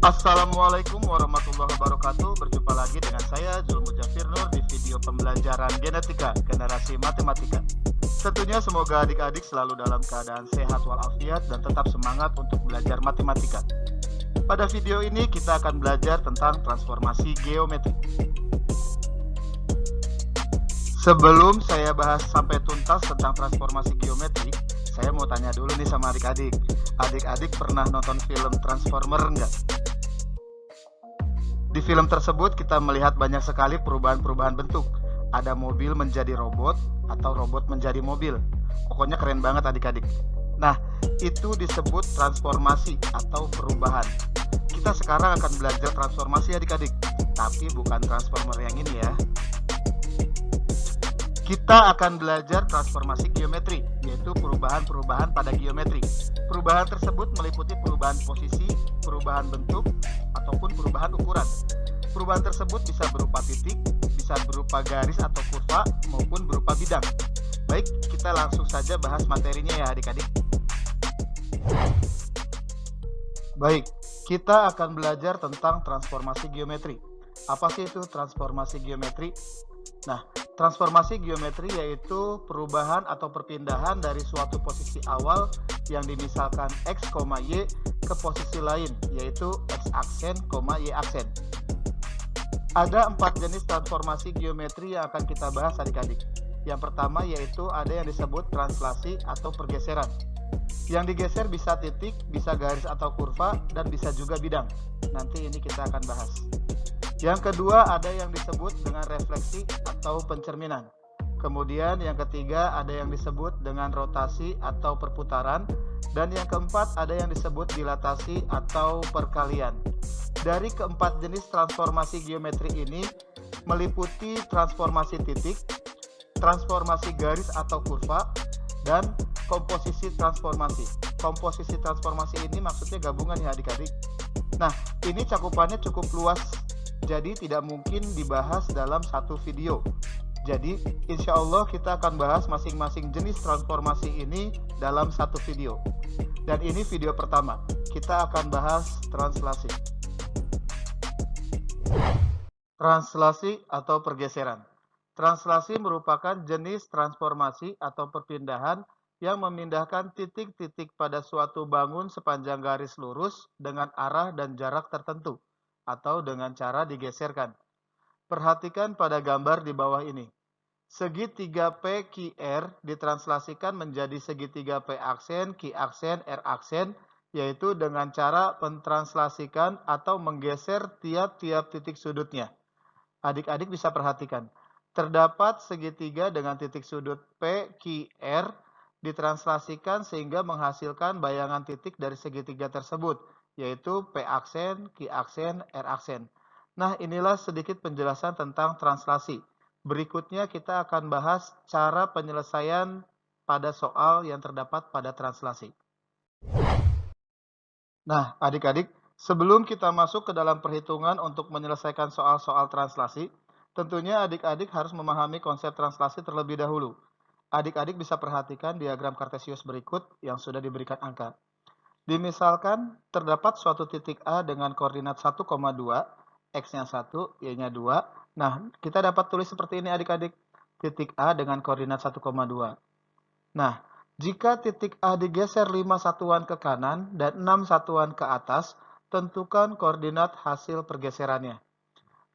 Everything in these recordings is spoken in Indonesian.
Assalamualaikum warahmatullahi wabarakatuh. Berjumpa lagi dengan saya Zul Mujafir Nur di video pembelajaran genetika generasi matematika. Tentunya semoga adik-adik selalu dalam keadaan sehat walafiat dan tetap semangat untuk belajar matematika. Pada video ini kita akan belajar tentang transformasi geometri. Sebelum saya bahas sampai tuntas tentang transformasi geometri, saya mau tanya dulu nih sama adik-adik. Adik-adik pernah nonton film Transformer nggak? Di film tersebut kita melihat banyak sekali perubahan-perubahan bentuk. Ada mobil menjadi robot atau robot menjadi mobil. Pokoknya keren banget adik-adik. Nah, itu disebut transformasi atau perubahan. Kita sekarang akan belajar transformasi adik-adik, tapi bukan transformer yang ini ya. Kita akan belajar transformasi geometri, yaitu perubahan-perubahan pada geometri. Perubahan tersebut meliputi perubahan posisi, perubahan bentuk, ataupun perubahan ukuran. Perubahan tersebut bisa berupa titik, bisa berupa garis atau kurva, maupun berupa bidang. Baik, kita langsung saja bahas materinya ya adik-adik. Baik, kita akan belajar tentang transformasi geometri. Apa sih itu transformasi geometri? Nah, transformasi geometri yaitu perubahan atau perpindahan dari suatu posisi awal yang dimisalkan X, Y ke posisi lain, yaitu X aksen, Y aksen. Ada 4 jenis transformasi geometri yang akan kita bahas adik-adik. Yang pertama yaitu ada yang disebut translasi atau pergeseran. Yang digeser bisa titik, bisa garis atau kurva, dan bisa juga bidang. Nanti ini kita akan bahas. Yang kedua ada yang disebut dengan refleksi atau pencerminan. Kemudian yang ketiga ada yang disebut dengan rotasi atau perputaran. Dan yang keempat ada yang disebut dilatasi atau perkalian. Dari keempat jenis transformasi geometri ini meliputi transformasi titik, transformasi garis atau kurva, dan komposisi transformasi. Komposisi transformasi ini maksudnya gabungan ya adik-adik. Nah, ini cakupannya cukup luas, jadi tidak mungkin dibahas dalam satu video. Jadi insya Allah kita akan bahas masing-masing jenis transformasi ini dalam satu video. Dan ini video pertama, kita akan bahas translasi. Translasi atau pergeseran. Translasi merupakan jenis transformasi atau perpindahan yang memindahkan titik-titik pada suatu bangun sepanjang garis lurus dengan arah dan jarak tertentu, atau dengan cara digeserkan. Perhatikan pada gambar di bawah ini. Segitiga PQR ditranslasikan menjadi segitiga P aksen, Q aksen, R aksen, yaitu dengan cara mentranslasikan atau menggeser tiap-tiap titik sudutnya. Adik-adik bisa perhatikan, terdapat segitiga dengan titik sudut PQR ditranslasikan sehingga menghasilkan bayangan titik dari segitiga tersebut, yaitu P aksen, Q aksen, R aksen. Nah, inilah sedikit penjelasan tentang translasi. Berikutnya kita akan bahas cara penyelesaian pada soal yang terdapat pada translasi. Nah, adik-adik, sebelum kita masuk ke dalam perhitungan untuk menyelesaikan soal-soal translasi, tentunya adik-adik harus memahami konsep translasi terlebih dahulu. Adik-adik bisa perhatikan diagram kartesius berikut yang sudah diberikan angka. Dimisalkan terdapat suatu titik A dengan koordinat 1,2, X-nya 1, Y-nya 2. Nah, kita dapat tulis seperti ini adik-adik. Titik A dengan koordinat 1,2. Nah, jika titik A digeser 5 satuan ke kanan dan 6 satuan ke atas, tentukan koordinat hasil pergeserannya.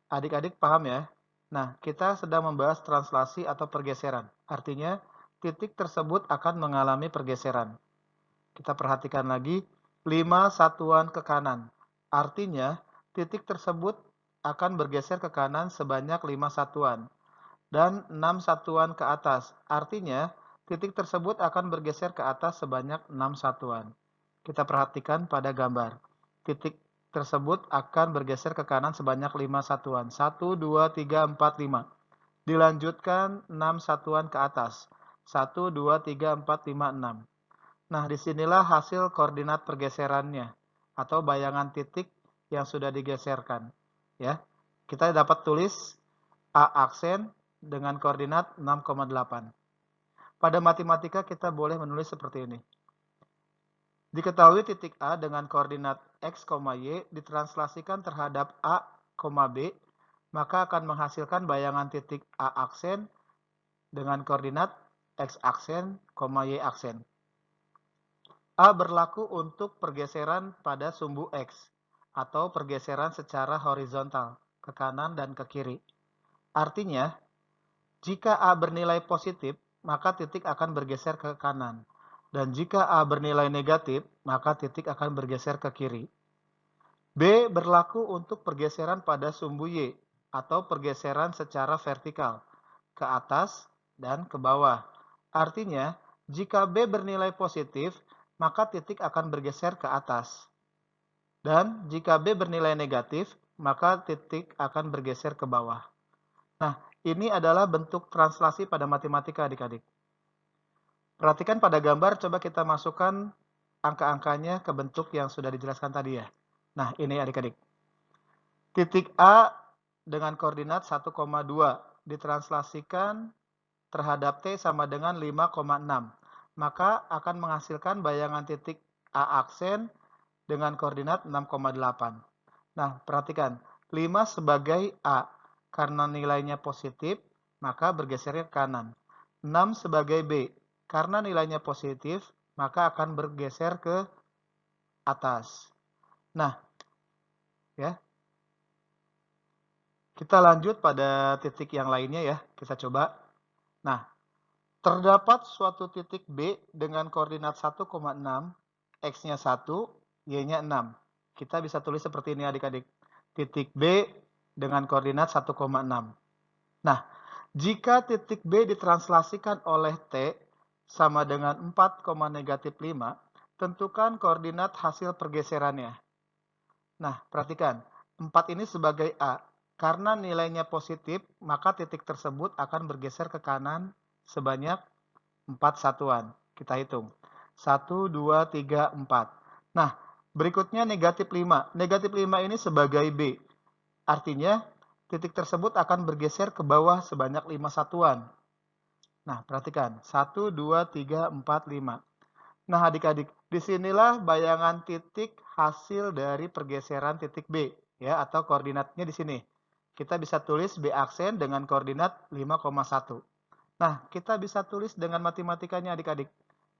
Adik-adik paham ya? Nah, kita sedang membahas translasi atau pergeseran. Artinya, titik tersebut akan mengalami pergeseran. Kita perhatikan lagi, 5 satuan ke kanan. Artinya, titik tersebut akan bergeser ke kanan sebanyak 5 satuan. Dan 6 satuan ke atas. Artinya, titik tersebut akan bergeser ke atas sebanyak 6 satuan. Kita perhatikan pada gambar. Titik tersebut akan bergeser ke kanan sebanyak 5 satuan. 1, 2, 3, 4, 5. Dilanjutkan 6 satuan ke atas. 1, 2, 3, 4, 5, 6. Nah, disinilah hasil koordinat pergeserannya atau bayangan titik yang sudah digeserkan. Ya, kita dapat tulis A aksen dengan koordinat 6,8. Pada matematika kita boleh menulis seperti ini. Diketahui titik A dengan koordinat X, Y ditranslasikan terhadap A, B, maka akan menghasilkan bayangan titik A aksen dengan koordinat X aksen, Y aksen. A berlaku untuk pergeseran pada sumbu X, atau pergeseran secara horizontal, ke kanan dan ke kiri. Artinya, jika A bernilai positif, maka titik akan bergeser ke kanan. Dan jika A bernilai negatif, maka titik akan bergeser ke kiri. B berlaku untuk pergeseran pada sumbu Y, atau pergeseran secara vertikal, ke atas dan ke bawah. Artinya, jika B bernilai positif, maka titik akan bergeser ke atas. Dan jika B bernilai negatif, maka titik akan bergeser ke bawah. Nah, ini adalah bentuk translasi pada matematika adik-adik. Perhatikan pada gambar, coba kita masukkan angka-angkanya ke bentuk yang sudah dijelaskan tadi ya. Nah, ini adik-adik. Titik A dengan koordinat 1,2 ditranslasikan terhadap T sama dengan 5,6. Maka akan menghasilkan bayangan titik A aksen dengan koordinat 6,8. Nah, perhatikan. 5 sebagai A. Karena nilainya positif, maka bergesernya ke kanan. 6 sebagai B. Karena nilainya positif, maka akan bergeser ke atas. Nah, ya. Kita lanjut pada titik yang lainnya ya. Kita coba. Nah, terdapat suatu titik B dengan koordinat 1,6, X-nya 1, Y-nya 6. Kita bisa tulis seperti ini adik-adik. Titik B dengan koordinat 1,6. Nah, jika titik B ditranslasikan oleh T sama dengan 4, negatif 5, tentukan koordinat hasil pergeserannya. Nah, perhatikan. 4 ini sebagai A. Karena nilainya positif, maka titik tersebut akan bergeser ke kanan sebanyak 4 satuan. Kita hitung. 1, 2, 3, 4. Nah, berikutnya negatif 5. Negatif 5 ini sebagai B. Artinya, titik tersebut akan bergeser ke bawah sebanyak 5 satuan. Nah, perhatikan. 1, 2, 3, 4, 5. Nah, adik-adik, disinilah bayangan titik hasil dari pergeseran titik B, ya, atau koordinatnya di sini. Kita bisa tulis B aksen dengan koordinat 5,1. Nah, kita bisa tulis dengan matematikanya adik-adik.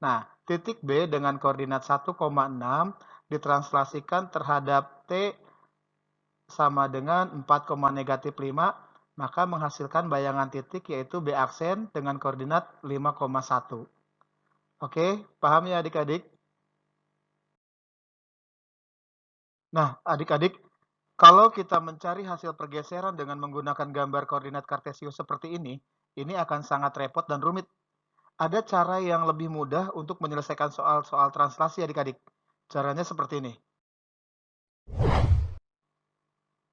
Nah, titik B dengan koordinat 1,6 ditranslasikan terhadap T sama dengan 4, negatif 5, maka menghasilkan bayangan titik yaitu B aksen dengan koordinat 5,1. Oke, paham ya adik-adik? Nah, adik-adik, kalau kita mencari hasil pergeseran dengan menggunakan gambar koordinat kartesius seperti ini akan sangat repot dan rumit. Ada cara yang lebih mudah untuk menyelesaikan soal-soal translasi adik-adik. Caranya seperti ini.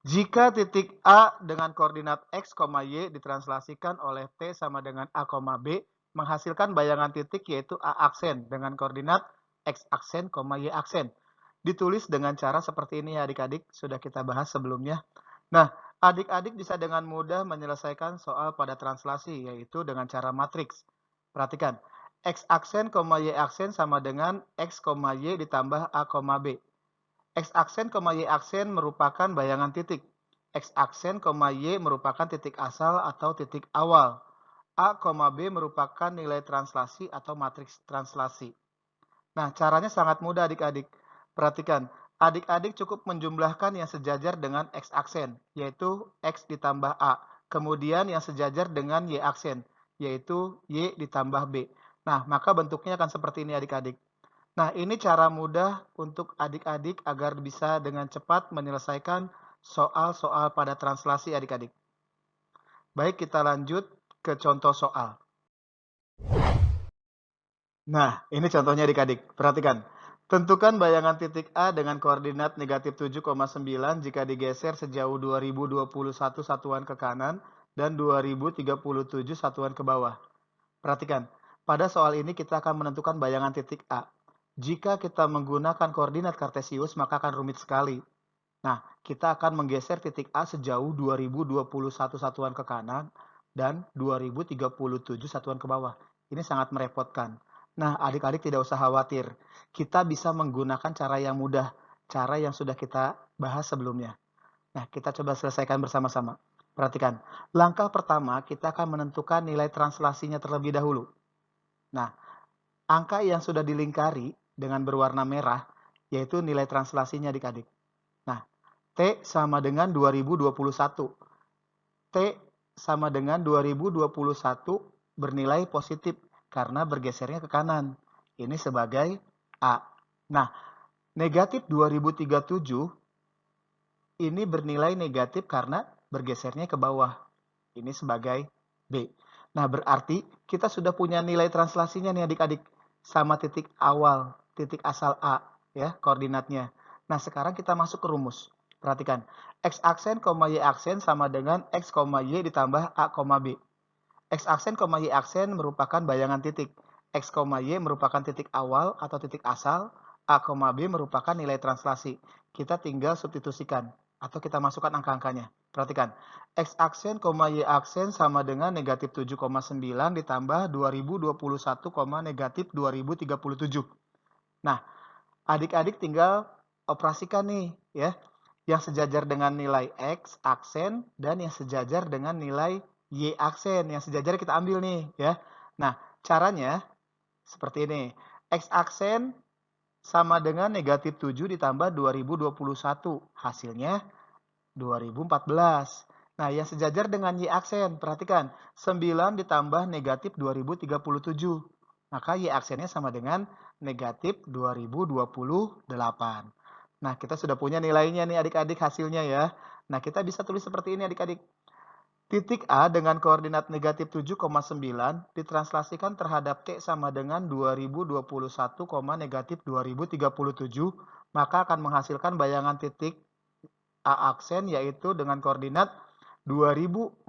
Jika titik A dengan koordinat X, Y ditranslasikan oleh T sama dengan A, B, menghasilkan bayangan titik yaitu A aksen dengan koordinat X aksen, Y aksen. Ditulis dengan cara seperti ini ya adik-adik, sudah kita bahas sebelumnya. Nah, adik-adik bisa dengan mudah menyelesaikan soal pada translasi, yaitu dengan cara matriks. Perhatikan, X aksen, Y aksen sama dengan X, Y ditambah A, B. X aksen, Y aksen merupakan bayangan titik. X aksen, Y merupakan titik asal atau titik awal. A, B merupakan nilai translasi atau matriks translasi. Nah, caranya sangat mudah adik-adik. Perhatikan, adik-adik cukup menjumlahkan yang sejajar dengan X aksen, yaitu X ditambah A. Kemudian yang sejajar dengan Y aksen, yaitu Y ditambah B. Nah, maka bentuknya akan seperti ini adik-adik. Nah, ini cara mudah untuk adik-adik agar bisa dengan cepat menyelesaikan soal-soal pada translasi adik-adik. Baik, kita lanjut ke contoh soal. Nah, ini contohnya adik-adik. Perhatikan. Tentukan bayangan titik A dengan koordinat negatif 7,9 jika digeser sejauh 2021 satuan ke kanan dan 2037 satuan ke bawah. Perhatikan, pada soal ini kita akan menentukan bayangan titik A. Jika kita menggunakan koordinat kartesius, maka akan rumit sekali. Nah, kita akan menggeser titik A sejauh 2021 satuan ke kanan dan 2037 satuan ke bawah. Ini sangat merepotkan. Nah, adik-adik tidak usah khawatir. Kita bisa menggunakan cara yang mudah, cara yang sudah kita bahas sebelumnya. Nah, kita coba selesaikan bersama-sama. Perhatikan, langkah pertama kita akan menentukan nilai translasinya terlebih dahulu. Nah, angka yang sudah dilingkari dengan berwarna merah, yaitu nilai translasinya adik-adik. Nah, T sama dengan 2021. T sama dengan 2021 bernilai positif karena bergesernya ke kanan. Ini sebagai A. Nah, negatif 2037 ini bernilai negatif karena bergesernya ke bawah. Ini sebagai B. Nah, berarti kita sudah punya nilai translasinya nih adik-adik. Sama titik awal, titik asal A, ya, koordinatnya. Nah, sekarang kita masuk ke rumus. Perhatikan, X aksen, Y aksen sama dengan X, Y ditambah A, B. X aksen, Y aksen merupakan bayangan titik. X, Y merupakan titik awal atau titik asal. A, B merupakan nilai translasi. Kita tinggal substitusikan atau kita masukkan angka-angkanya. Perhatikan, X aksen, Y aksen sama dengan negatif 7,9 ditambah 2021, negatif 2037. Nah, adik-adik tinggal operasikan nih, ya, yang sejajar dengan nilai X aksen dan yang sejajar dengan nilai Y aksen. Yang sejajar kita ambil nih, ya. Nah, caranya seperti ini. X aksen sama dengan negatif 7 ditambah 2021. Hasilnya 2014. Nah, yang sejajar dengan Y aksen, perhatikan, 9 ditambah negatif 2037. Maka Y aksennya sama dengan negatif 2028. Nah, kita sudah punya nilainya nih adik-adik hasilnya ya. Nah, kita bisa tulis seperti ini adik-adik. Titik A dengan koordinat negatif 7,9 ditranslasikan terhadap T sama dengan 2021, negatif 2037, maka akan menghasilkan bayangan titik A aksen yaitu dengan koordinat 2014,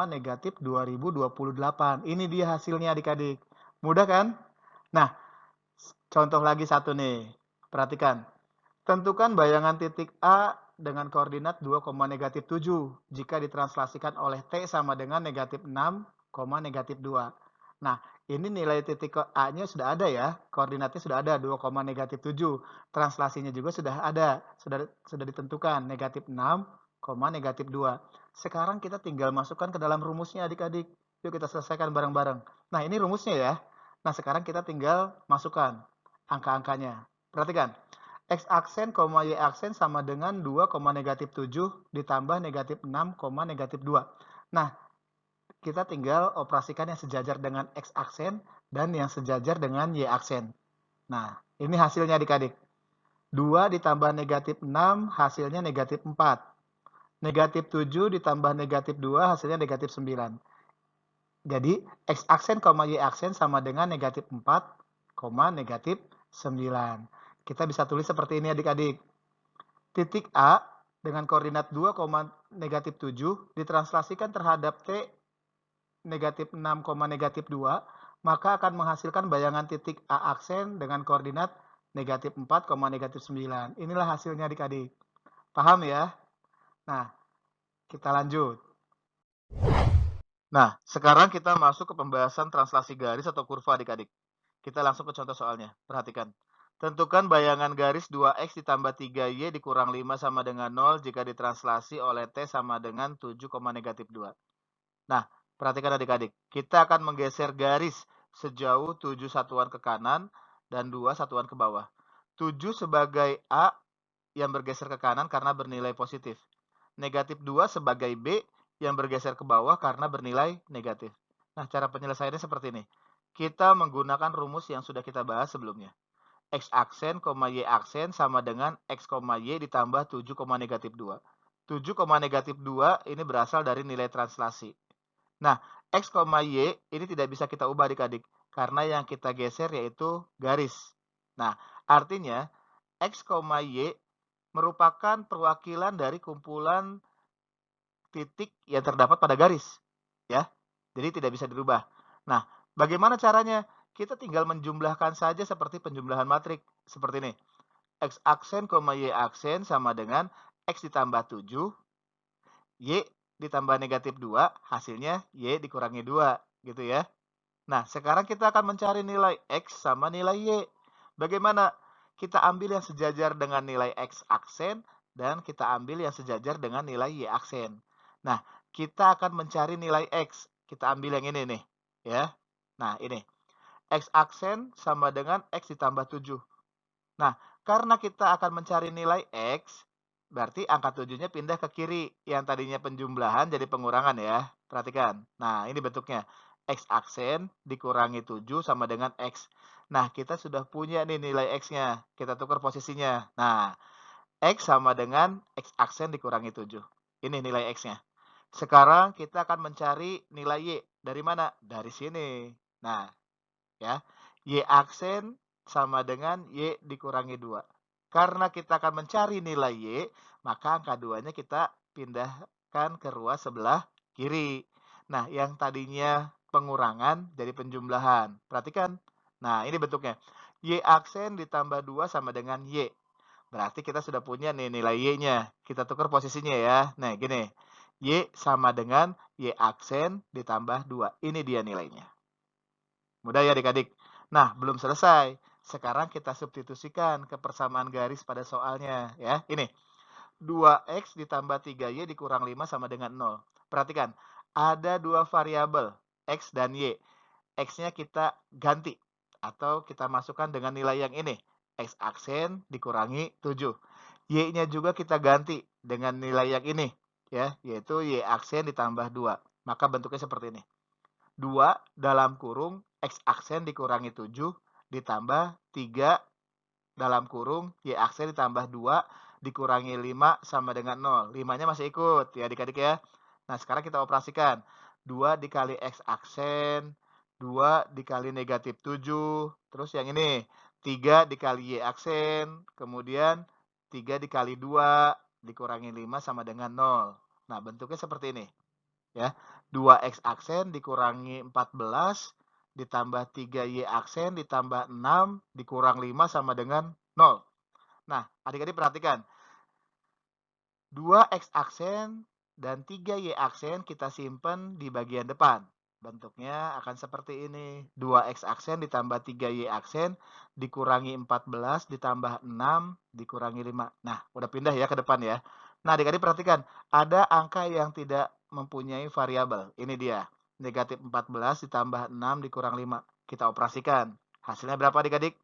negatif 2028. Ini dia hasilnya adik-adik. Mudah kan? Nah, contoh lagi satu nih. Perhatikan. Tentukan bayangan titik A dengan koordinat 2, negatif 7 jika ditranslasikan oleh T sama dengan negatif 6, negatif 2. Nah, ini nilai titik A-nya sudah ada ya, koordinatnya sudah ada 2, negatif 7. Translasinya juga sudah ada, sudah ditentukan negatif 6, negatif 2. Sekarang kita tinggal masukkan ke dalam rumusnya adik-adik. Yuk kita selesaikan bareng-bareng. Nah, ini rumusnya ya. Nah, sekarang kita tinggal masukkan angka-angkanya. Perhatikan. X aksen, Y aksen sama dengan 2, negatif 7 ditambah negatif 6, negatif 2. Nah, kita tinggal operasikan yang sejajar dengan X aksen dan yang sejajar dengan Y aksen. Nah, ini hasilnya adik-adik. 2 ditambah negatif 6 hasilnya negatif 4. Negatif 7 ditambah negatif 2 hasilnya negatif 9. Jadi, X aksen, Y aksen sama dengan negatif 4, negatif 9. Kita bisa tulis seperti ini adik-adik. Titik A dengan koordinat 2, negatif 7 ditranslasikan terhadap T negatif 6, negatif 2, maka akan menghasilkan bayangan titik A aksen dengan koordinat negatif 4, negatif 9. Inilah hasilnya adik-adik. Paham ya? Nah, kita lanjut. Nah, sekarang kita masuk ke pembahasan translasi garis atau kurva adik-adik. Kita langsung ke contoh soalnya. Perhatikan. Tentukan bayangan garis 2x ditambah 3y dikurang 5 sama dengan 0 jika ditranslasi oleh T sama dengan 7, negatif 2. Nah, perhatikan adik-adik. Kita akan menggeser garis sejauh 7 satuan ke kanan dan 2 satuan ke bawah. 7 sebagai A yang bergeser ke kanan karena bernilai positif. Negatif 2 sebagai B yang bergeser ke bawah karena bernilai negatif. Nah, cara penyelesaiannya seperti ini. Kita menggunakan rumus yang sudah kita bahas sebelumnya. X aksen, Y aksen sama dengan X, Y ditambah 7, negatif 2. 7, negatif 2 ini berasal dari nilai translasi. Nah, X, Y ini tidak bisa kita ubah adik-adik. Karena yang kita geser yaitu garis. Nah, artinya X, Y merupakan perwakilan dari kumpulan titik yang terdapat pada garis. Ya, jadi tidak bisa dirubah. Nah, bagaimana caranya? Kita tinggal menjumlahkan saja seperti penjumlahan matrik. Seperti ini. X aksen, Y aksen sama dengan X ditambah 7, Y ditambah negatif 2, hasilnya Y dikurangi 2. Gitu ya. Nah, sekarang kita akan mencari nilai X sama nilai Y. Bagaimana? Kita ambil yang sejajar dengan nilai X aksen dan kita ambil yang sejajar dengan nilai Y aksen. Nah, kita akan mencari nilai X. Kita ambil yang ini nih, ya. Nah, ini. X aksen sama dengan X ditambah 7. Nah, karena kita akan mencari nilai X, berarti angka 7-nya pindah ke kiri. Yang tadinya penjumlahan jadi pengurangan ya. Perhatikan. Nah, ini bentuknya. X aksen dikurangi 7 sama dengan X. Nah, kita sudah punya nih nilai X-nya. Kita tukar posisinya. Nah, X sama dengan X aksen dikurangi 7. Ini nilai X-nya. Sekarang kita akan mencari nilai Y. Dari mana? Dari sini. Nah, ya. Y aksen sama dengan Y dikurangi 2. Karena kita akan mencari nilai Y, maka angka 2-nya kita pindahkan ke ruas sebelah kiri. Nah, yang tadinya pengurangan jadi penjumlahan. Perhatikan. Nah, ini bentuknya. Y aksen ditambah 2 sama dengan Y. Berarti kita sudah punya nih nilai Y-nya. Kita tukar posisinya ya. Nah, gini. Y sama dengan Y aksen ditambah 2. Ini dia nilainya. Mudah ya adik-adik. Nah, belum selesai. Sekarang kita substitusikan ke persamaan garis pada soalnya. Ya, ini. 2X ditambah 3Y dikurang 5 sama dengan 0. Perhatikan, ada dua variabel, X dan Y. X-nya kita ganti. Atau kita masukkan dengan nilai yang ini. X aksen dikurangi 7. Y-nya juga kita ganti dengan nilai yang ini. Ya, yaitu Y aksen ditambah 2. Maka bentuknya seperti ini. 2 dalam kurung X aksen dikurangi 7 ditambah 3 dalam kurung Y aksen ditambah 2 dikurangi 5 sama dengan 0. 5-nya masih ikut ya adik-adik ya. Nah, sekarang kita operasikan. 2 dikali X aksen, 2 dikali negatif 7, terus yang ini 3 dikali Y aksen, kemudian 3 dikali 2 dikurangi 5 sama dengan 0. Nah, bentuknya seperti ini. Ya, 2X aksen dikurangi 14 ditambah 3Y aksen ditambah 6 dikurang 5 sama dengan 0. Nah, adik-adik perhatikan. 2X aksen dan 3Y aksen kita simpan di bagian depan. Bentuknya akan seperti ini. 2X aksen ditambah 3Y aksen dikurangi 14 ditambah 6 dikurangi 5. Nah, udah pindah ya ke depan ya. Nah, adik-adik perhatikan. Ada angka yang tidak mempunyai variabel. Ini dia. Negatif 14 ditambah 6 dikurang 5. Kita operasikan. Hasilnya berapa adik-adik?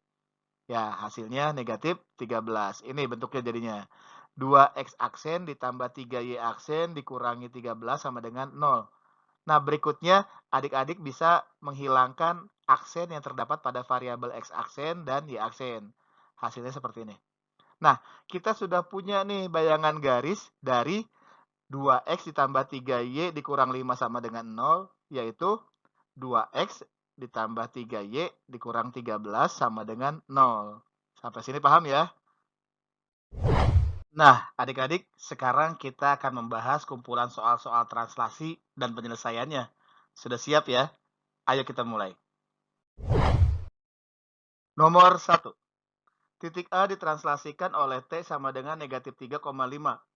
Ya, hasilnya negatif 13. Ini bentuknya jadinya. 2X aksen ditambah 3Y aksen dikurangi 13 sama dengan 0. Nah, berikutnya adik-adik bisa menghilangkan aksen yang terdapat pada variabel X aksen dan Y aksen. Hasilnya seperti ini. Nah, kita sudah punya nih bayangan garis dari 2X ditambah 3Y dikurang 5 sama dengan 0, yaitu 2X ditambah 3Y dikurang 13 sama dengan 0. Sampai sini paham ya? Nah, adik-adik, sekarang kita akan membahas kumpulan soal-soal translasi dan penyelesaiannya. Sudah siap ya? Ayo kita mulai. Nomor 1. Titik A ditranslasikan oleh T sama dengan negatif 3,5,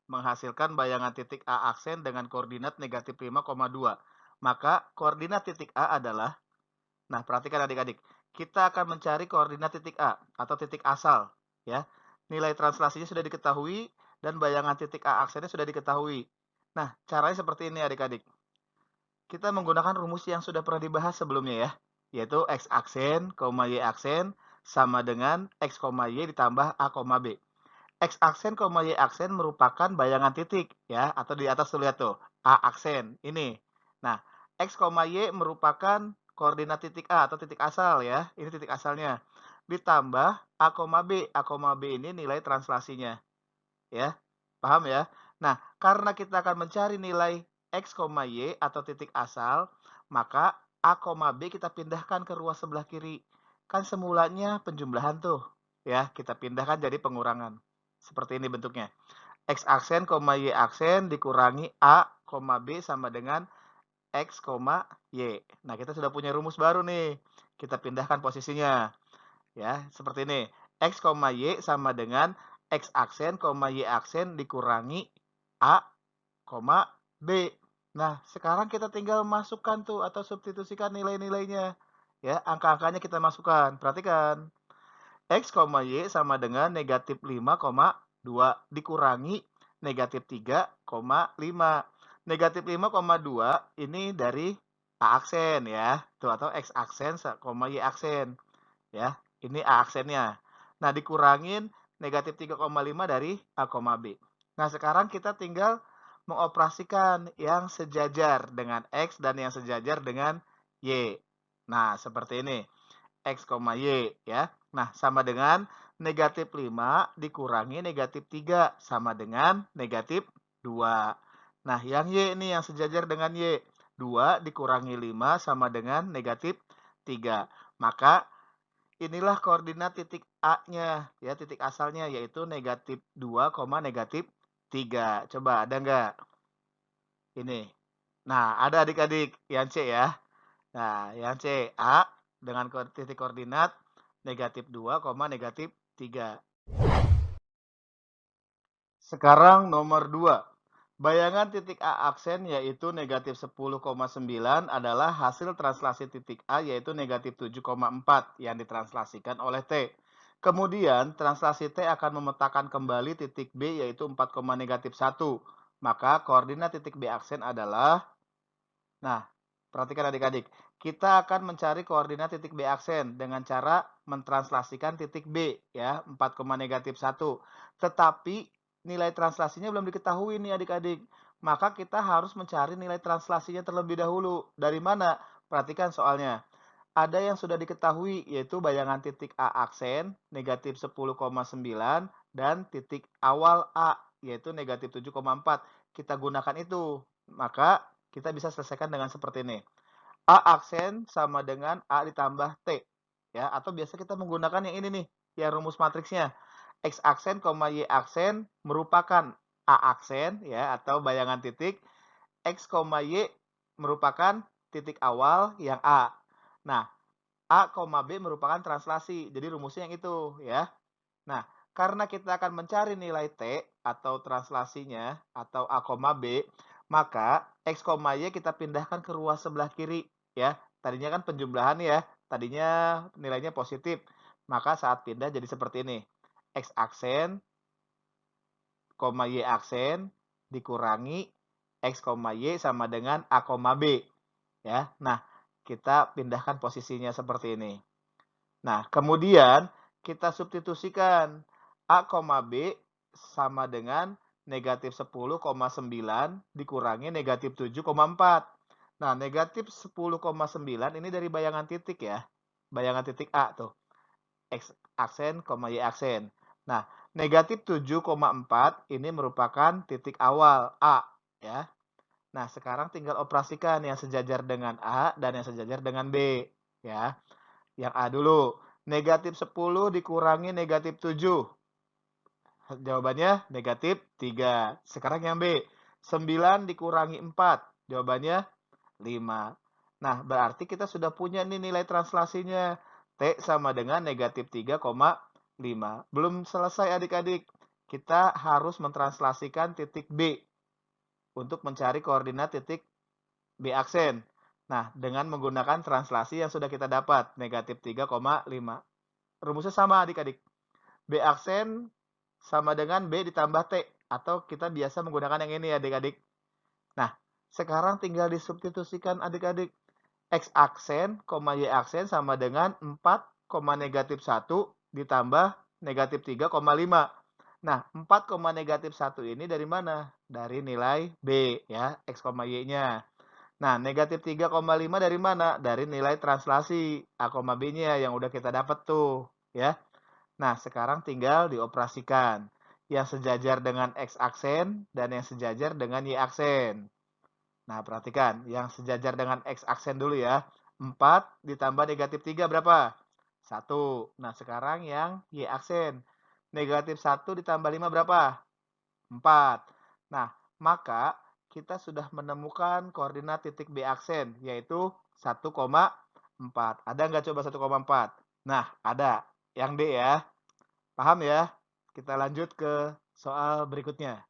menghasilkan bayangan titik A aksen dengan koordinat negatif 5,2. Maka koordinat titik A adalah, nah perhatikan adik-adik, kita akan mencari koordinat titik A atau titik asal. Ya, nilai translasinya sudah diketahui dan bayangan titik A aksennya sudah diketahui. Nah, caranya seperti ini adik-adik. Kita menggunakan rumus yang sudah pernah dibahas sebelumnya ya, yaitu X aksen, Y aksen sama dengan X, Y ditambah A, B. X aksen, Y aksen merupakan bayangan titik ya, atau di atas tuh lihat tuh, A aksen ini. Nah, X, Y merupakan koordinat titik A atau titik asal ya, ini titik asalnya. Ditambah A, B. A, B ini nilai translasinya ya. Paham ya? Nah, karena kita akan mencari nilai X, Y atau titik asal, maka A, B kita pindahkan ke ruas sebelah kiri. Kan semulanya penjumlahan tuh. Ya, kita pindahkan jadi pengurangan. Seperti ini bentuknya. X aksen, Y aksen dikurangi A, B sama dengan X, Y. Nah, kita sudah punya rumus baru nih. Kita pindahkan posisinya. Ya, seperti ini. X, Y sama dengan X aksen, Y aksen dikurangi A, B. Nah, sekarang kita tinggal masukkan tuh atau substitusikan nilai-nilainya. ya, angka-angkanya kita masukkan. Perhatikan, X, Y sama dengan negatif 5,2 dikurangi negatif 3,5. Negatif 5,2 ini dari A aksen ya, tuh atau X aksen, Y aksen ya. Ini A aksennya. Nah, dikurangin negatif 3,5 dari A, B. Nah, sekarang kita tinggal mengoperasikan yang sejajar dengan X dan yang sejajar dengan Y. Nah, seperti ini. X, Y ya. Nah, sama dengan negatif 5 dikurangi negatif 3 sama dengan negatif 2. Nah, yang Y ini yang sejajar dengan Y. 2 dikurangi 5 sama dengan negatif 3. Maka inilah koordinat titik A-nya, ya, titik asalnya yaitu negatif 2, negatif 3. Coba ada nggak? Ini. Nah, ada adik-adik yang C ya. Nah, yang C, A dengan titik koordinat negatif 2, negatif 3. Sekarang nomor 2. Bayangan titik A aksen yaitu negatif 10,9 adalah hasil translasi titik A yaitu negatif 7,4 yang ditranslasikan oleh T. Kemudian translasi T akan memetakan kembali titik B yaitu 4, negatif 1. Maka koordinat titik B aksen adalah, nah, perhatikan adik-adik, kita akan mencari koordinat titik B aksen dengan cara mentranslasikan titik B ya, 4, negatif 1. Tetapi nilai translasinya belum diketahui nih adik-adik. Maka kita harus mencari nilai translasinya terlebih dahulu. Dari mana? Perhatikan soalnya. Ada yang sudah diketahui yaitu bayangan titik A aksen negatif 10,9 dan titik awal A yaitu negatif 7,4. Kita gunakan itu. Maka kita bisa selesaikan dengan seperti ini. A aksen sama dengan A ditambah T. Ya, atau biasa kita menggunakan yang ini nih, yang rumus matriksnya. X aksen, Y aksen merupakan A aksen ya atau bayangan titik. X, Y merupakan titik awal yang A. Nah, A, B merupakan translasi. Jadi rumusnya yang itu ya. Nah, karena kita akan mencari nilai T atau translasinya atau A, B, maka X, Y kita pindahkan ke ruas sebelah kiri ya. Tadinya kan penjumlahan ya, tadinya nilainya positif. Maka saat pindah jadi seperti ini. X aksen, Y aksen dikurangi X, Y sama dengan A, B ya. Nah, kita pindahkan posisinya seperti ini. Nah, kemudian kita substitusikan A, B sama dengan negatif 10,9 dikurangi negatif 7,4. Nah, negatif 10,9 ini dari bayangan titik ya. Bayangan titik A tuh. X aksen, Y aksen. Nah, negatif 7,4 ini merupakan titik awal A ya. Nah, sekarang tinggal operasikan yang sejajar dengan A dan yang sejajar dengan B ya. Yang A dulu, negatif 10 dikurangi negatif 7. Jawabannya negatif 3. Sekarang yang B, 9 dikurangi 4. Jawabannya 5. Nah, berarti kita sudah punya nih nilai translasinya. T sama dengan negatif 3,5. Belum selesai adik-adik. Kita harus mentranslasikan titik B untuk mencari koordinat titik B aksen. Nah, dengan menggunakan translasi yang sudah kita dapat, negatif 3,5. Rumusnya sama adik-adik. B aksen sama dengan B ditambah T. Atau kita biasa menggunakan yang ini adik-adik. Nah, sekarang tinggal disubstitusikan adik-adik. X aksen, Y aksen sama dengan 4, negatif 1 ditambah negatif 3,5. Nah, 4, negatif 1 ini dari mana? Dari nilai B ya, X, Y-nya. Nah, negatif 3,5 dari mana? Dari nilai translasi A, B-nya yang udah kita dapat tuh ya. Nah, sekarang tinggal dioperasikan. Yang sejajar dengan X aksen dan yang sejajar dengan Y aksen. Nah, perhatikan. Yang sejajar dengan X aksen dulu ya. 4 ditambah negatif 3 berapa? 1. Nah, sekarang yang Y aksen. Negatif 1 ditambah 5 berapa? 4. Nah, maka kita sudah menemukan koordinat titik B aksen, yaitu 1,4. Ada nggak coba 1,4? Nah, ada. Yang D ya. Paham ya? Kita lanjut ke soal berikutnya.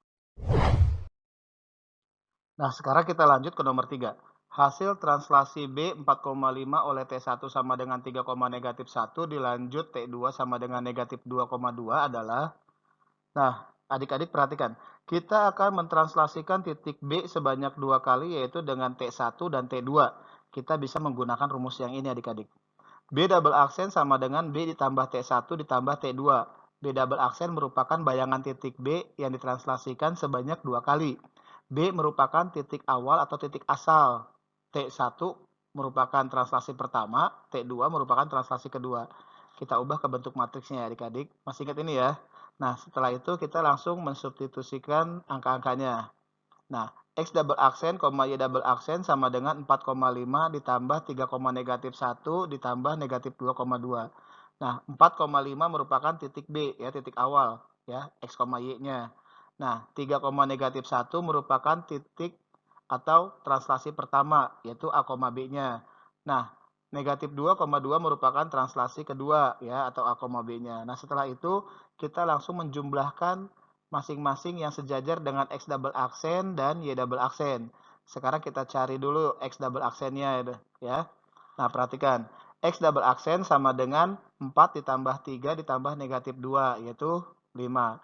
Nah, sekarang kita lanjut ke nomor 3. Hasil translasi B 4,5 oleh T1 sama dengan 3, negatif 1 dilanjut T2 sama dengan negatif 2,2 adalah, nah, adik-adik perhatikan, kita akan mentranslasikan titik B sebanyak 2 kali yaitu dengan T1 dan T2. Kita bisa menggunakan rumus yang ini adik-adik. B double aksen sama dengan B ditambah T1 ditambah T2. B double aksen merupakan bayangan titik B yang ditranslasikan sebanyak 2 kali. B merupakan titik awal atau titik asal. T1 merupakan translasi pertama, T2 merupakan translasi kedua. Kita ubah ke bentuk matriksnya ya adik-adik. Masih ingat ini ya? Nah, setelah itu kita langsung mensubstitusikan angka-angkanya. Nah, X double aksen, Y double aksen sama dengan 4,5 ditambah 3, negatif 1 ditambah negatif 2,2. Nah, 4,5 merupakan titik B, ya, titik awal, ya, X, Y-nya. Nah, 3, negatif 1 merupakan titik atau translasi pertama, yaitu A, B-nya. Nah, negatif 2,2 merupakan translasi kedua, ya, atau A, B-nya. Nah, setelah itu kita langsung menjumlahkan masing-masing yang sejajar dengan X double aksen dan Y double aksen. Sekarang kita cari dulu X double aksennya ya. Nah, perhatikan. X double aksen sama dengan 4 ditambah 3 ditambah negatif 2, yaitu 5.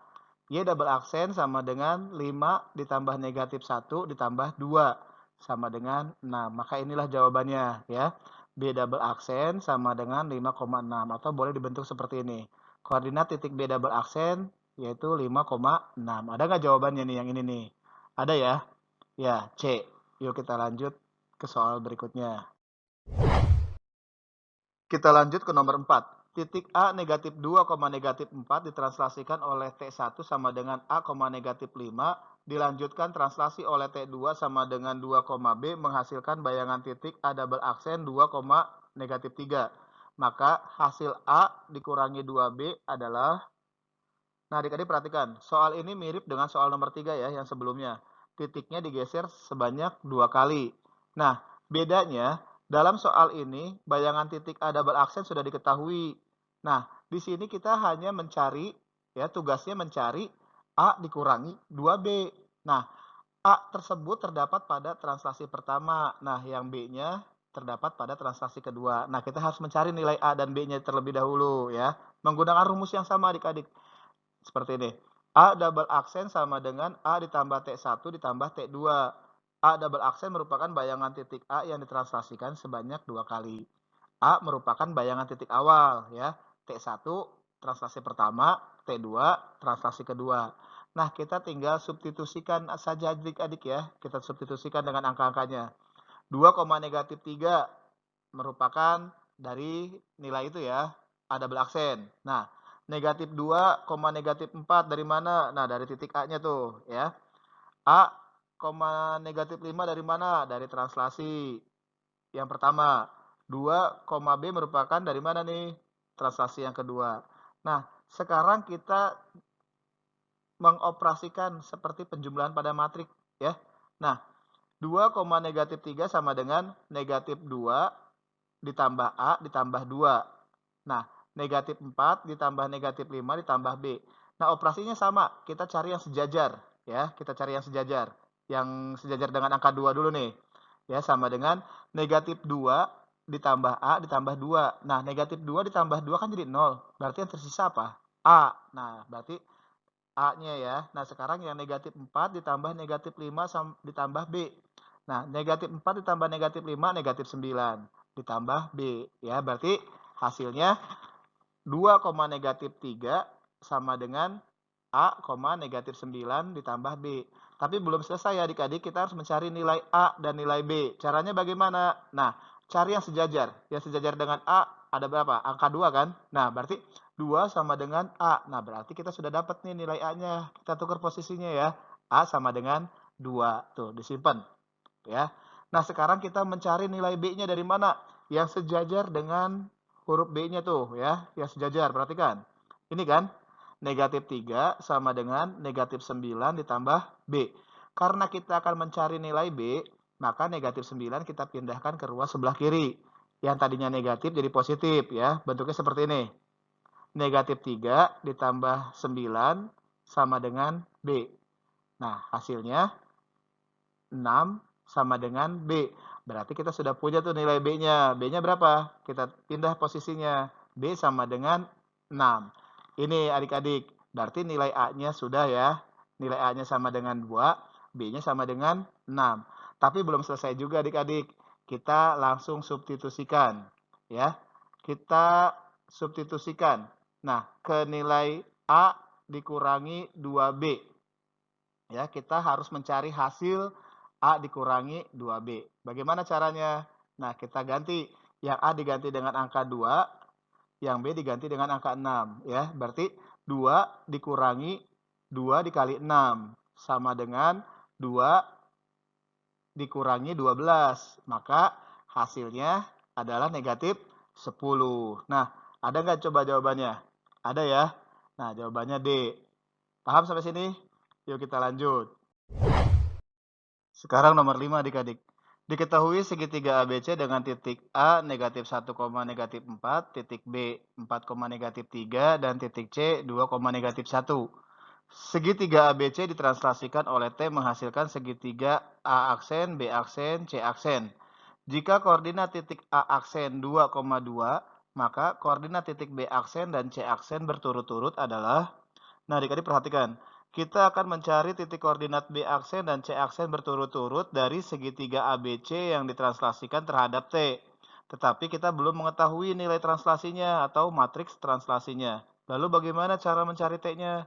Y double aksen sama dengan 5 ditambah negatif 1 ditambah 2, sama dengan 6. Maka inilah jawabannya ya. B double aksen sama dengan 5,6, atau boleh dibentuk seperti ini. Koordinat titik B double aksen yaitu 5,6. Ada nggak jawabannya nih yang ini nih? Ada ya? Ya, C. Yuk kita lanjut ke soal berikutnya. Kita lanjut ke nomor 4. Titik A negatif 2, negatif 4 ditranslasikan oleh T1 sama dengan A, negatif 5. Dilanjutkan translasi oleh T2 sama dengan 2, B menghasilkan bayangan titik A double aksen 2, negatif 3. Maka hasil A dikurangi 2B adalah, nah adik-adik perhatikan, soal ini mirip dengan soal nomor 3 ya yang sebelumnya. Titiknya digeser sebanyak 2 kali. Nah, bedanya dalam soal ini bayangan titik A double aksen sudah diketahui. Nah, di sini kita hanya mencari, ya tugasnya mencari A dikurangi 2B. Nah, A tersebut terdapat pada translasi pertama. Nah, yang B-nya terdapat pada translasi kedua. Nah, kita harus mencari nilai A dan B-nya terlebih dahulu ya. Menggunakan rumus yang sama adik-adik. Seperti ini. A double aksen sama dengan A ditambah T1 ditambah T2. A double aksen merupakan bayangan titik A yang ditranslasikan sebanyak 2 kali. A merupakan bayangan titik awal ya. T1 translasi pertama, T2 translasi kedua. Nah, kita tinggal substitusikan saja adik-adik ya. Kita substitusikan dengan angka-angkanya. 2, negatif 3 merupakan dari nilai itu ya. A double aksen. Nah, negatif 2, negatif 4 dari mana? Nah, dari titik A-nya tuh ya. A, negatif 5 dari mana? Dari translasi yang pertama. 2, B merupakan dari mana nih? Translasi yang kedua. Nah, sekarang kita mengoperasikan seperti penjumlahan pada matriks ya. Nah, 2, negatif 3 sama dengan negatif 2 ditambah A ditambah 2. Nah, negatif 4 ditambah negatif 5 ditambah B. Nah, operasinya sama. Kita cari yang sejajar. Ya, kita cari yang sejajar. Yang sejajar dengan angka 2 dulu nih. Ya, sama dengan negatif 2 ditambah A ditambah 2. Nah, negatif 2 ditambah 2 kan jadi 0. Berarti yang tersisa apa? A. Nah, berarti A-nya ya. Nah, sekarang yang negatif 4 ditambah negatif 5 ditambah B. Nah, negatif 4 ditambah negatif 5, negatif 9. Ditambah B. Ya, berarti hasilnya 2, negatif 3 sama dengan A, negatif 9 ditambah B. Tapi belum selesai ya adik-adik, kita harus mencari nilai A dan nilai B. Caranya bagaimana? Nah, cari yang sejajar. Yang sejajar dengan A ada berapa? Angka 2 kan? Nah, berarti 2 sama dengan A. Nah, berarti kita sudah dapat nih nilai A-nya. Kita tukar posisinya ya. A sama dengan 2. Tuh, disimpan. Ya. Nah, sekarang kita mencari nilai B-nya dari mana? Yang sejajar dengan huruf B-nya tuh ya, yang sejajar. Perhatikan. Ini kan negatif 3 sama dengan negatif 9 ditambah B. Karena kita akan mencari nilai B, maka negatif 9 kita pindahkan ke ruas sebelah kiri. Yang tadinya negatif jadi positif ya. Bentuknya seperti ini. Negatif 3 ditambah 9 sama dengan B. Nah, hasilnya 6 sama dengan B. Berarti kita sudah punya tuh nilai B-nya. B-nya berapa? Kita pindah posisinya. B sama dengan 6. Ini adik-adik. Berarti nilai A-nya sudah ya. Nilai A-nya sama dengan 2, B-nya sama dengan 6. Tapi belum selesai juga adik-adik. Kita langsung substitusikan. Ya. Kita substitusikan. Nah, ke nilai A dikurangi 2B. Ya, kita harus mencari hasil A dikurangi 2B. Bagaimana caranya? Nah, kita ganti. Yang A diganti dengan angka 2, yang B diganti dengan angka 6. Ya, berarti 2 dikurangi 2 dikali 6. Sama dengan 2 dikurangi 12. Maka hasilnya adalah negatif 10. Nah, ada nggak coba jawabannya? Ada ya? Nah, jawabannya D. Paham sampai sini? Yuk kita lanjut. Sekarang nomor 5 adik-adik. Diketahui segitiga ABC dengan titik A negatif 1, negatif 4, titik B 4, negatif 3, dan titik C 2, negatif 1. Segitiga ABC ditranslasikan oleh T menghasilkan segitiga A aksen, B aksen, C aksen. Jika koordinat titik A aksen 2,2, maka koordinat titik B aksen dan C aksen berturut-turut adalah. Nah, adik-adik perhatikan. Kita akan mencari titik koordinat B aksen dan C aksen berturut-turut dari segitiga ABC yang ditranslasikan terhadap T. Tetapi kita belum mengetahui nilai translasinya atau matriks translasinya. Lalu bagaimana cara mencari T-nya?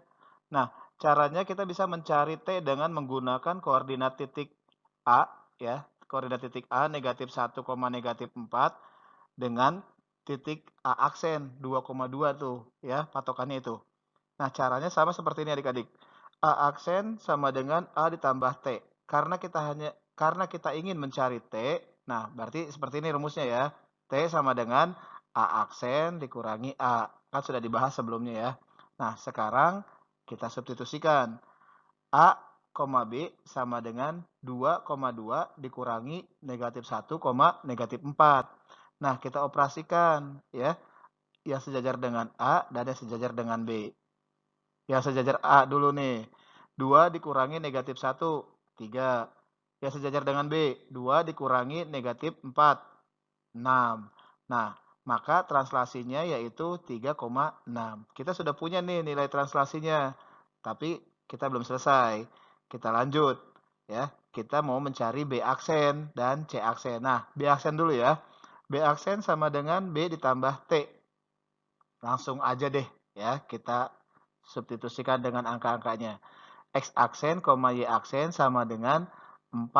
Nah, caranya kita bisa mencari T dengan menggunakan koordinat titik A, ya. Koordinat titik A negatif 1, negatif 4 dengan titik A aksen 2,2 tuh, ya, patokannya itu. Nah, caranya sama seperti ini adik-adik. A aksen sama dengan A ditambah T. Karena kita ingin mencari T, nah berarti seperti ini rumusnya ya. T sama dengan A aksen dikurangi A. Kan sudah dibahas sebelumnya ya. Nah, sekarang kita substitusikan. A, B sama dengan 2,2 dikurangi negatif 1, negatif 4. Nah, kita operasikan ya. Yang sejajar dengan A dan yang sejajar dengan B. Yang sejajar A dulu nih. 2 dikurangi negatif 1, 3. Yang sejajar dengan B, 2 dikurangi negatif 4, 6. Nah, maka translasinya yaitu 3,6. Kita sudah punya nih nilai translasinya. Tapi kita belum selesai. Kita lanjut. Ya, kita mau mencari B aksen dan C aksen. Nah, B aksen dulu ya. B aksen sama dengan B ditambah T. Langsung aja deh ya, kita substitusikan dengan angka-angkanya. X aksen, Y aksen sama dengan 4,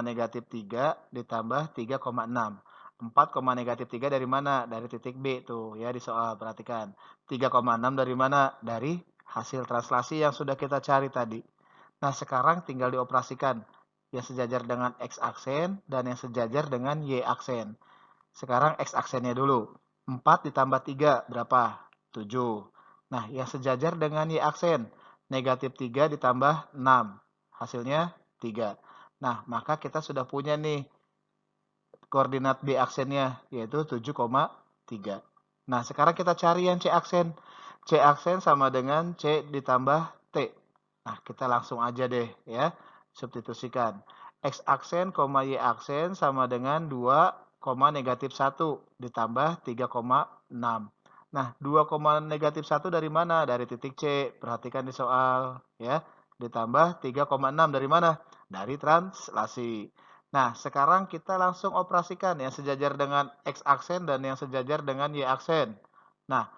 negatif 3 ditambah 3,6. 4, negatif 3 dari mana? Dari titik B tuh ya di soal, perhatikan. 3,6 dari mana? Dari hasil translasi yang sudah kita cari tadi. Nah, sekarang tinggal dioperasikan. Yang sejajar dengan X aksen dan yang sejajar dengan Y aksen. Sekarang X aksennya dulu. 4 ditambah 3 berapa? 7. Nah, yang sejajar dengan Y aksen. Negatif 3 ditambah 6. Hasilnya 3. Nah, maka kita sudah punya nih koordinat B aksennya, yaitu 7,3. Nah, sekarang kita cari yang C aksen. C aksen sama dengan C ditambah T. Nah, kita langsung aja deh ya, substitusikan. X aksen, Y aksen sama dengan 2, negatif 1 ditambah 3,6. Nah, 2, negatif 1 dari mana? Dari titik C. Perhatikan di soal ya. Ditambah 3,6 dari mana? Dari translasi. Nah, sekarang kita langsung operasikan yang sejajar dengan X aksen dan yang sejajar dengan Y aksen. Nah,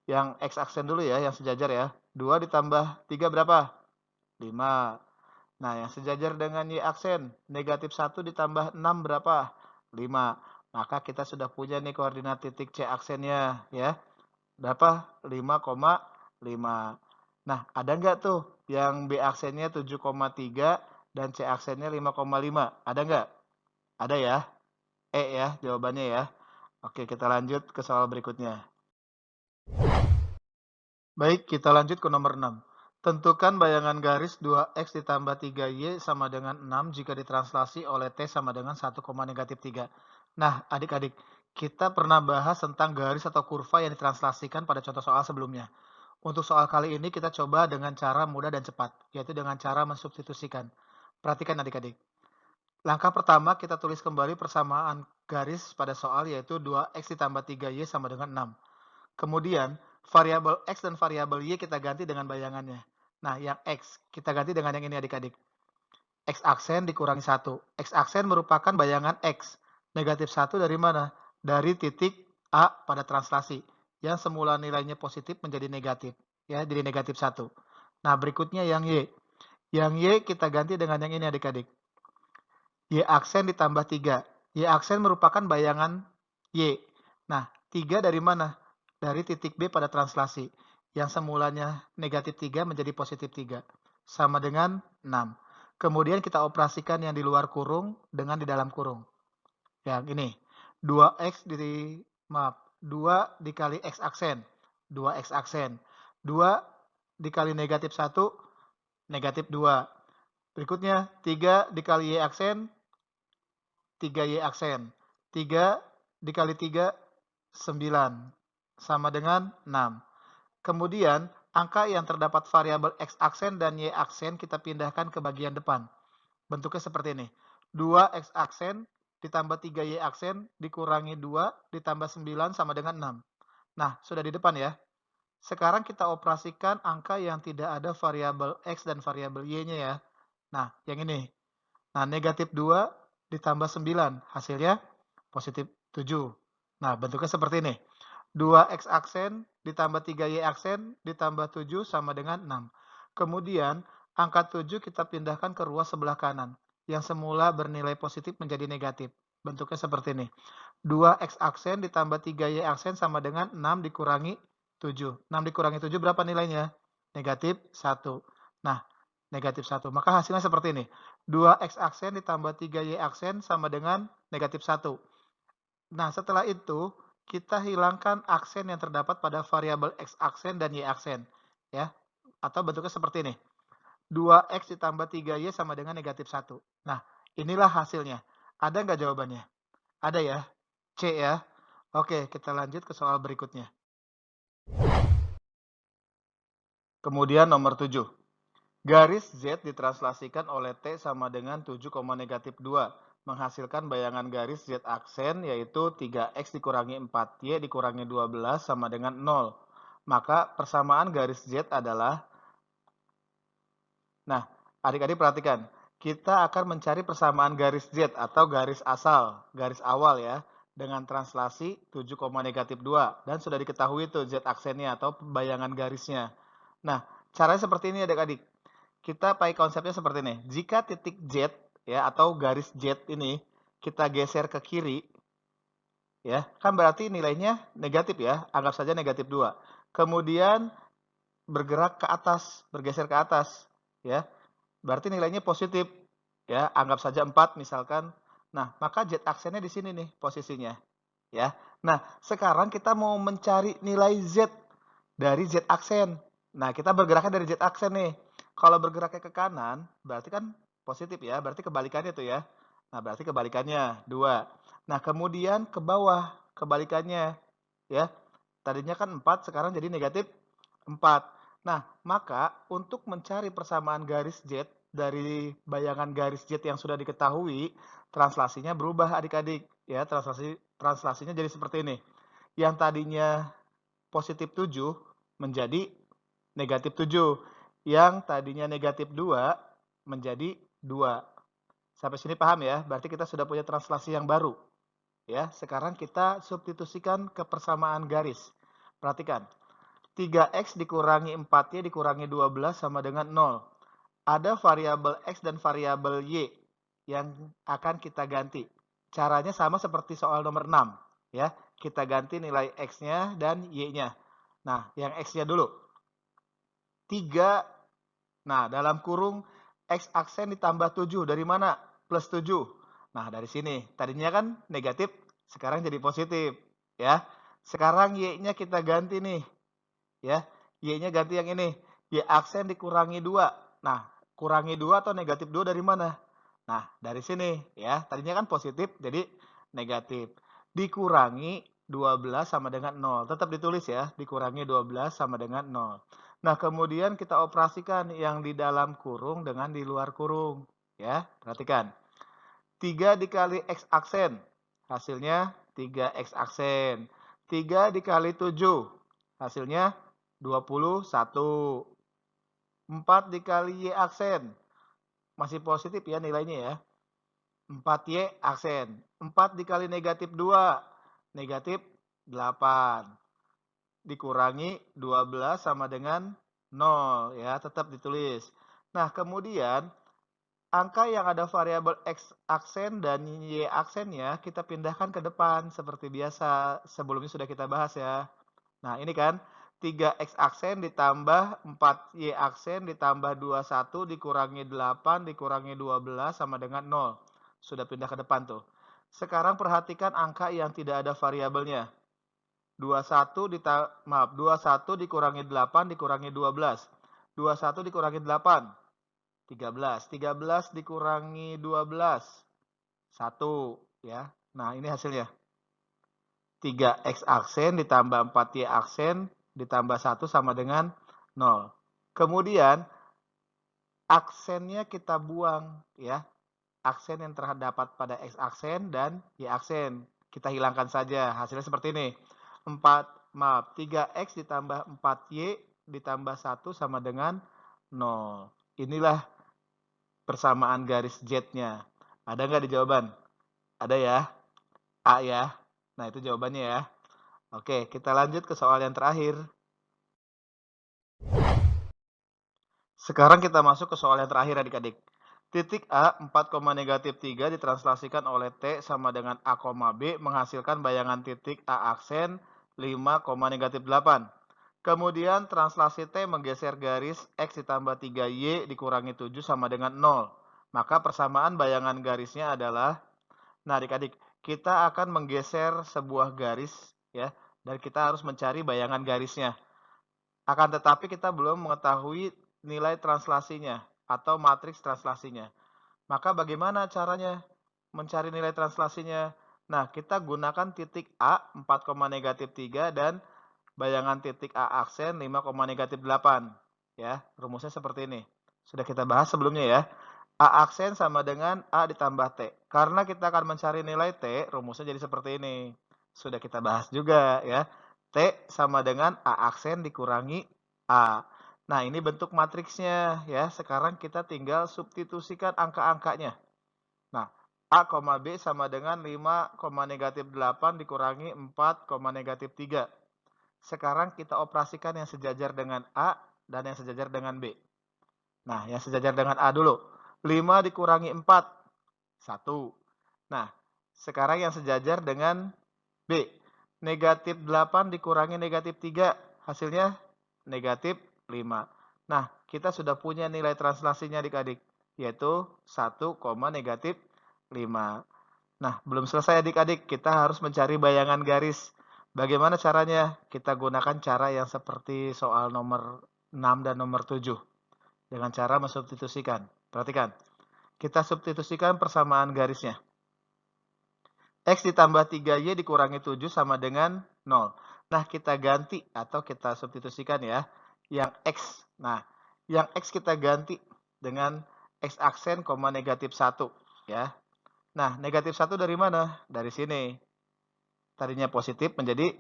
yang X aksen dulu ya, yang sejajar ya. 2 ditambah 3 berapa? 5. Nah, yang sejajar dengan Y aksen, negatif 1 ditambah 6 berapa? 5. Maka kita sudah punya nih koordinat titik C aksennya ya. Berapa? 5,5. Nah, ada nggak tuh yang B aksennya 7,3 dan C aksennya 5,5? Ada nggak? Ada ya? E ya jawabannya ya. Oke, kita lanjut ke soal berikutnya. Baik, kita lanjut ke nomor 6. Tentukan bayangan garis 2x ditambah 3y sama dengan 6 jika ditranslasi oleh T sama dengan 1, negatif 3. Nah, adik-adik, kita pernah bahas tentang garis atau kurva yang ditranslasikan pada contoh soal sebelumnya. Untuk soal kali ini kita coba dengan cara mudah dan cepat, yaitu dengan cara mensubstitusikan. Perhatikan adik-adik. Langkah pertama kita tulis kembali persamaan garis pada soal yaitu 2x ditambah 3y sama dengan 6. Kemudian variabel x dan variabel y kita ganti dengan bayangannya. Nah, yang x kita ganti dengan yang ini adik-adik. X aksen dikurangi 1. X aksen merupakan bayangan x. Negatif 1 dari mana? Dari titik A pada translasi. Yang semula nilainya positif menjadi negatif. Ya, jadi negatif 1. Nah, berikutnya yang y. Yang y kita ganti dengan yang ini adik-adik. Y aksen ditambah 3. Y aksen merupakan bayangan Y. Nah, 3 dari mana? Dari titik B pada translasi. Yang semulanya negatif 3 menjadi positif 3. Sama dengan 6. Kemudian kita operasikan yang di luar kurung dengan di dalam kurung. Yang ini. 2x di, maaf, 2 dikali x aksen. 2x aksen. 2 dikali negatif 1, negatif 2. Berikutnya, 3 dikali y aksen, 3y aksen. 3 dikali 3, 9. Sama dengan 6. Kemudian, angka yang terdapat variabel x aksen dan y aksen kita pindahkan ke bagian depan. Bentuknya seperti ini. 2x aksen ditambah 3y aksen dikurangi 2 ditambah 9 sama dengan 6. Nah, sudah di depan ya. Sekarang kita operasikan angka yang tidak ada variabel x dan variabel y-nya ya. Nah, yang ini. Nah, negatif 2 ditambah 9, hasilnya positif 7. Nah, bentuknya seperti ini. 2x aksen ditambah 3y aksen ditambah 7 sama dengan 6. Kemudian, angka 7 kita pindahkan ke ruas sebelah kanan, yang semula bernilai positif menjadi negatif. Bentuknya seperti ini. 2x aksen ditambah 3y aksen sama dengan 6 dikurangi 7. 6 dikurangi 7 berapa nilainya? Negatif 1. Nah, negatif 1. Maka hasilnya seperti ini. 2x aksen ditambah 3y aksen sama dengan negatif 1. Nah, setelah itu, kita hilangkan aksen yang terdapat pada variabel x aksen dan y aksen. Ya, atau bentuknya seperti ini. 2x ditambah 3y sama dengan negatif 1. Nah, inilah hasilnya. Ada nggak jawabannya? Ada ya? C ya? Oke, kita lanjut ke soal berikutnya. Kemudian nomor 7. Garis Z ditranslasikan oleh T sama dengan 7, negatif 2. Menghasilkan bayangan garis Z aksen yaitu 3x dikurangi 4y dikurangi 12 sama dengan 0. Maka persamaan garis Z adalah, nah, adik-adik perhatikan. Kita akan mencari persamaan garis Z atau garis asal, garis awal ya, dengan translasi 7, negatif 2. Dan sudah diketahui itu Z aksennya atau bayangan garisnya. Nah, caranya seperti ini adik-adik. Kita pakai konsepnya seperti ini. Jika titik Z ya atau garis Z ini kita geser ke kiri ya, kan berarti nilainya negatif ya. Anggap saja negatif 2. Kemudian bergerak ke atas, bergeser ke atas ya. Berarti nilainya positif ya. Anggap saja 4 misalkan. Nah, maka Z aksennya di sini nih posisinya ya. Nah, sekarang kita mau mencari nilai Z dari Z aksen. Nah, kita bergeraknya dari Z aksen nih. Kalau bergeraknya ke kanan, berarti kan positif ya, berarti kebalikannya tuh ya. Nah, berarti kebalikannya 2. Nah, kemudian ke bawah, kebalikannya ya. Tadinya kan 4, sekarang jadi negatif 4. Nah, maka untuk mencari persamaan garis Z dari bayangan garis Z yang sudah diketahui, translasinya berubah adik-adik. Ya, translasinya jadi seperti ini. Yang tadinya positif 7 menjadi negatif 7. Yang tadinya negatif 2 menjadi 2. Sampai sini paham ya? Berarti kita sudah punya translasi yang baru. Ya, sekarang kita substitusikan ke persamaan garis. Perhatikan. 3x dikurangi 4y dikurangi 12 sama dengan 0. Ada variabel x dan variabel y yang akan kita ganti. Caranya sama seperti soal nomor 6. Ya, kita ganti nilai x-nya dan y-nya. Nah, yang x-nya dulu. 3. Nah, dalam kurung x aksen ditambah 7. Dari mana? Plus 7. Nah, dari sini. Tadinya kan negatif, sekarang jadi positif. Ya. Sekarang y-nya kita ganti nih. Ya, y-nya ganti yang ini. Y aksen dikurangi 2. Nah, kurangi 2 atau negatif 2 dari mana? Nah, dari sini ya. Tadinya kan positif, jadi negatif. Dikurangi 12 sama dengan 0. Tetap ditulis ya, dikurangi 12 sama dengan 0. Nah, kemudian kita operasikan yang di dalam kurung dengan di luar kurung. Ya, perhatikan. 3 dikali X aksen, hasilnya 3X aksen. 3 dikali 7, hasilnya 21. 4 dikali Y aksen, masih positif ya nilainya ya. 4Y aksen. 4 dikali negatif 2, negatif 8. Dikurangi 12 sama dengan 0 ya, tetap ditulis. Nah, kemudian angka yang ada variabel X aksen dan Y aksennya kita pindahkan ke depan seperti biasa. Sebelumnya sudah kita bahas ya. Nah, ini kan 3X aksen ditambah 4Y aksen ditambah 21 dikurangi 8 dikurangi 12 sama dengan 0. Sudah pindah ke depan tuh. Sekarang perhatikan angka yang tidak ada variabelnya. 21 dikurangi 8 dikurangi 12. 21 dikurangi 8, 13. 13 dikurangi 12, 1 ya. Nah, ini hasilnya. 3X aksen ditambah 4Y aksen ditambah 1 sama dengan 0. Kemudian aksennya kita buang ya. Aksen yang terdapat pada X aksen dan Y aksen. Kita hilangkan saja. Hasilnya seperti ini. 3X ditambah 4Y ditambah 1 sama dengan 0. Inilah persamaan garis Z-nya. Ada nggak di jawaban? Ada ya? A ya. Nah, itu jawabannya ya. Oke, kita lanjut ke soal yang terakhir. Sekarang kita masuk ke soal yang terakhir adik-adik. Titik A 4,-3 ditranslasikan oleh T sama dengan A, B menghasilkan bayangan titik A aksen 5,-8. Kemudian translasi T menggeser garis X ditambah 3Y dikurangi 7 sama dengan 0. Maka persamaan bayangan garisnya adalah, nah adik-adik, kita akan menggeser sebuah garis ya, dan kita harus mencari bayangan garisnya. Akan tetapi kita belum mengetahui nilai translasinya atau matriks translasinya. Maka bagaimana caranya mencari nilai translasinya? Nah, kita gunakan titik A 4,-3 dan bayangan titik A aksen 5,-8. Ya, rumusnya seperti ini. Sudah kita bahas sebelumnya ya. A aksen sama dengan A ditambah T. Karena kita akan mencari nilai T, rumusnya jadi seperti ini. Sudah kita bahas juga ya. T sama dengan A aksen dikurangi A. Nah, ini bentuk matriksnya ya. Sekarang kita tinggal substitusikan angka-angkanya. Nah, A, B sama dengan 5,-8 dikurangi 4,-3. Sekarang kita operasikan yang sejajar dengan A dan yang sejajar dengan B. Nah, yang sejajar dengan A dulu. 5 dikurangi 4, 1. Nah, sekarang yang sejajar dengan B. Negatif 8 dikurangi negatif 3, hasilnya negatif 5. Nah, kita sudah punya nilai translasinya adik-adik, yaitu 1, negatif 5. Nah, belum selesai adik-adik, kita harus mencari bayangan garis. Bagaimana caranya? Kita gunakan cara yang seperti soal nomor 6 dan nomor 7. Dengan cara mensubstitusikan. Perhatikan, kita substitusikan persamaan garisnya. X ditambah 3Y dikurangi 7 sama dengan 0. Nah, kita ganti atau kita substitusikan ya. Yang X. Nah, yang X kita ganti dengan X aksen, negatif 1. Ya. Nah, negatif 1 dari mana? Dari sini. Tadinya positif menjadi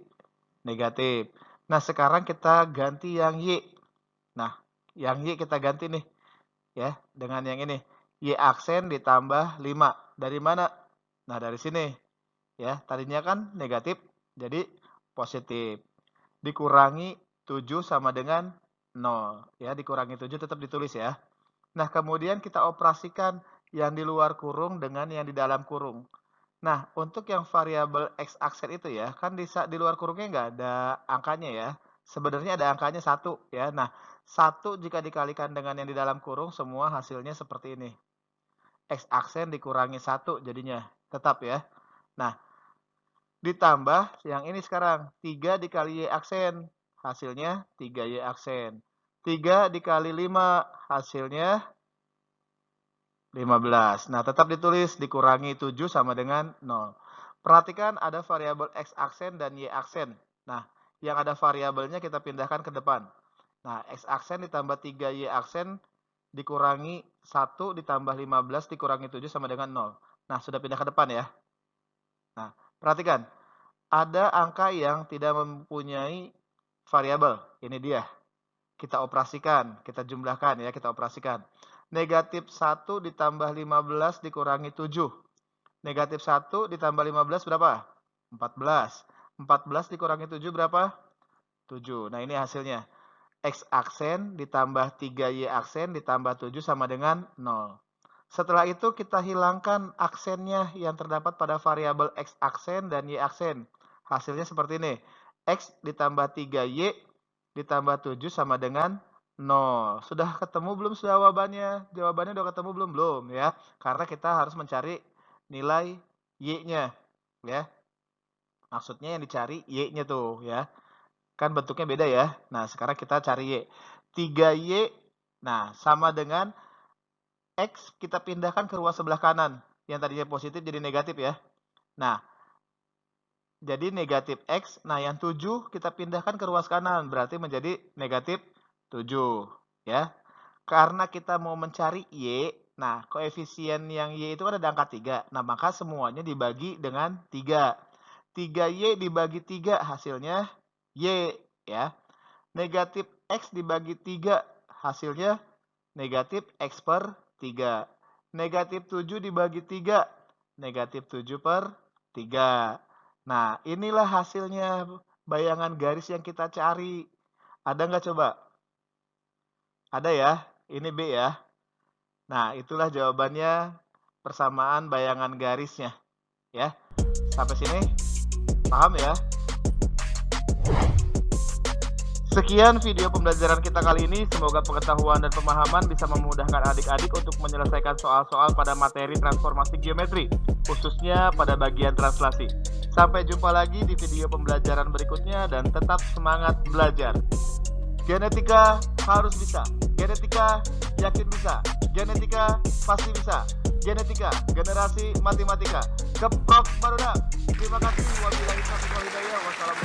negatif. Nah, sekarang kita ganti yang Y. Nah, yang Y kita ganti nih. Ya, dengan yang ini. Y aksen ditambah 5. Dari mana? Nah, dari sini. Ya, tadinya kan negatif, jadi positif. Dikurangi 7 sama dengan 0. Ya, dikurangi 7 tetap ditulis ya. Nah, kemudian kita operasikan yang di luar kurung dengan yang di dalam kurung. Nah, untuk yang variabel X aksen itu ya, kan di luar kurungnya nggak ada angkanya ya. Sebenarnya ada angkanya 1 ya. Nah, 1 jika dikalikan dengan yang di dalam kurung, semua hasilnya seperti ini. X aksen dikurangi 1 jadinya, tetap ya. Nah, ditambah yang ini sekarang, 3 dikali Y aksen, hasilnya 3Y aksen. 3 dikali 5, hasilnya 15. Nah, tetap ditulis, dikurangi 7 sama dengan 0. Perhatikan ada variabel X aksen dan Y aksen. Nah, yang ada variabelnya kita pindahkan ke depan. Nah, X aksen ditambah 3Y aksen dikurangi 1 ditambah 15 dikurangi 7 sama dengan 0. Nah, sudah pindah ke depan ya. Nah, perhatikan. Ada angka yang tidak mempunyai variabel. Ini dia. Kita operasikan, kita jumlahkan ya, kita operasikan. Negatif 1 ditambah 15 dikurangi 7. Negatif 1 ditambah 15 berapa? 14. 14 dikurangi 7 berapa? 7. Nah, ini hasilnya. X aksen ditambah 3Y aksen ditambah 7 sama dengan 0. Setelah itu kita hilangkan aksennya yang terdapat pada variabel X aksen dan Y aksen. Hasilnya seperti ini. X ditambah 3Y ditambah 7 sama dengan 0. Sudah ketemu belum jawabannya? Jawabannya udah ketemu belum? Belum ya. Karena kita harus mencari nilai Y-nya ya. Maksudnya yang dicari Y-nya tuh ya. Kan bentuknya beda ya. Nah, sekarang kita cari Y. 3Y, nah sama dengan X kita pindahkan ke ruas sebelah kanan. Yang tadinya positif jadi negatif ya. Nah, jadi negatif X. Nah, yang 7 kita pindahkan ke ruas kanan. Berarti menjadi negatif 7. Ya. Karena kita mau mencari Y. Nah, koefisien yang Y itu kan ada angka 3. Nah, maka semuanya dibagi dengan 3. 3Y dibagi 3 hasilnya Y. Ya. Negatif X dibagi 3 hasilnya negatif X per 3. Negatif 7 dibagi 3. Negatif 7 per 3. Nah, inilah hasilnya bayangan garis yang kita cari. Ada nggak coba? Ada ya? Ini B ya. Nah, itulah jawabannya persamaan bayangan garisnya. Ya. Sampai sini paham ya? Sekian video pembelajaran kita kali ini. Semoga pengetahuan dan pemahaman bisa memudahkan adik-adik untuk menyelesaikan soal-soal pada materi transformasi geometri, khususnya pada bagian translasi. Sampai jumpa lagi di video pembelajaran berikutnya dan tetap semangat belajar. Genetika harus bisa. Genetika yakin bisa. Genetika pasti bisa. Genetika, generasi matematika. Ke Prof. Barudak. Terima kasih. Wabillahi taufiq wal hidayah. Wassalamualaikum.